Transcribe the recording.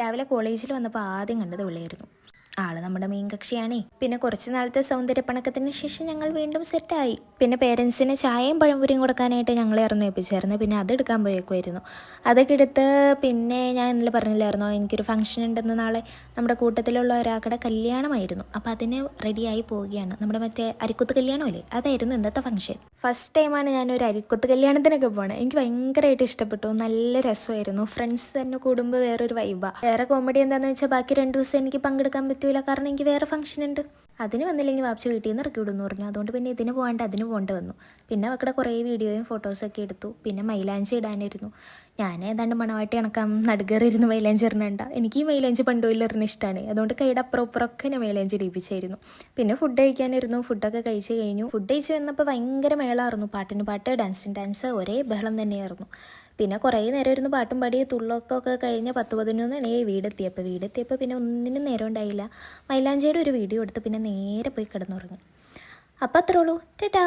രാവിലെ കോളേജിൽ വന്നപ്പോൾ ആദ്യം കണ്ടത് വിളിയായിരുന്നു. ആള് നമ്മുടെ മെയിൻ കക്ഷിയാണേ. പിന്നെ കുറച്ച് നാളത്തെ സൗന്ദര്യപ്പണക്കത്തിന് ശേഷം ഞങ്ങൾ വീണ്ടും സെറ്റായി. പിന്നെ പേരൻസിന് ചായയും പഴംപൊരിയും കൊടുക്കാനായിട്ട് ഞങ്ങളെ ഇറന്നു ഏൽപ്പിച്ചായിരുന്നു. പിന്നെ അതെടുക്കാൻ പോയേക്കുമായിരുന്നു. അതൊക്കെ എടുത്ത് പിന്നെ ഞാൻ ഇന്നലെ പറഞ്ഞില്ലായിരുന്നോ, എനിക്കൊരു ഫംഗ്ഷൻ ഉണ്ടെന്ന് നാളെ. നമ്മുടെ കൂട്ടത്തിലുള്ള ഒരാളുടെ കല്യാണമായിരുന്നു. അപ്പോൾ അതിന് റെഡിയായി പോവുകയാണ്. നമ്മുടെ മറ്റേ അരിക്കുത്ത് കല്യാണമല്ലേ, അതായിരുന്നു ഇന്നത്തെ ഫംഗ്ഷൻ. ഫസ്റ്റ് ടൈമാണ് ഞാനൊരു അരിക്കുത്ത് കല്യാണത്തിനൊക്കെ പോകണത്. എനിക്ക് ഭയങ്കരമായിട്ട് ഇഷ്ടപ്പെട്ടു. നല്ല രസമായിരുന്നു. ഫ്രണ്ട്സ് തന്നെ കൂടുമ്പോൾ വേറൊരു വൈബാണ്. വേറെ കോമഡി എന്താണെന്ന് വെച്ചാൽ ബാക്കി 2 ദിവസം എനിക്ക് പങ്കെടുക്കാൻ പറ്റൂല, കാരണം എനിക്ക് വേറെ ഫംഗ്ഷൻ ഉണ്ട്. അതിന് വന്നില്ലെങ്കിൽ വാപ്ച വീട്ടിൽ നിന്ന് ഇറക്കി വിടുമെന്ന് പറഞ്ഞു. അതുകൊണ്ട് പിന്നെ ഇതിന് പോകാണ്ട് അതിന് പോകേണ്ടി വന്നു. പിന്നെ അവക്കടെ കുറേ വീഡിയോയും ഫോട്ടോസൊക്കെ എടുത്തു. പിന്നെ മൈലാഞ്ചി ഇടാനിരുന്നു. ഞാൻ ഏതാണ്ട് മണവാട്ടി കണക്കാം നടുകയറിയിരുന്ന് മൈലാഞ്ചി ഇറങ്ങണ്ട. എനിക്ക് ഈ മൈലാഞ്ചി പണ്ടുപോയിലിരുന്ന് ഇഷ്ടമാണ്. അതുകൊണ്ട് കൈയുടെ അപ്പുറം ഇപ്പുറമൊക്കെ ഞാൻ മൈലാഞ്ചി ഇടിപ്പിച്ചായിരുന്നു. പിന്നെ ഫുഡ് കഴിക്കാനിരുന്നു. ഫുഡൊക്കെ കഴിച്ച് കഴിഞ്ഞു. ഫുഡ് കഴിച്ച് വന്നപ്പോൾ ഭയങ്കര മേളമായിരുന്നു. പാട്ടിന് പാട്ട്, ഡാൻസിന് ഡാൻസ്, ഒരേ ബഹളം തന്നെയായിരുന്നു. പിന്നെ കുറേ നേരം ഇരുന്ന് പാട്ടും പാടി തുള്ളൊക്കെ കഴിഞ്ഞ് 10-11 മണിയായി വീടെത്തിയപ്പോൾ പിന്നെ ഒന്നിനും നേരം ഉണ്ടായില്ല. മൈലാഞ്ചിയുടെ ഒരു വീഡിയോ എടുത്ത് പിന്നെ നേരെ പോയി കിടന്നുറങ്ങി. അപ്പം അത്രേ ഉള്ളൂ. ടാറ്റാ.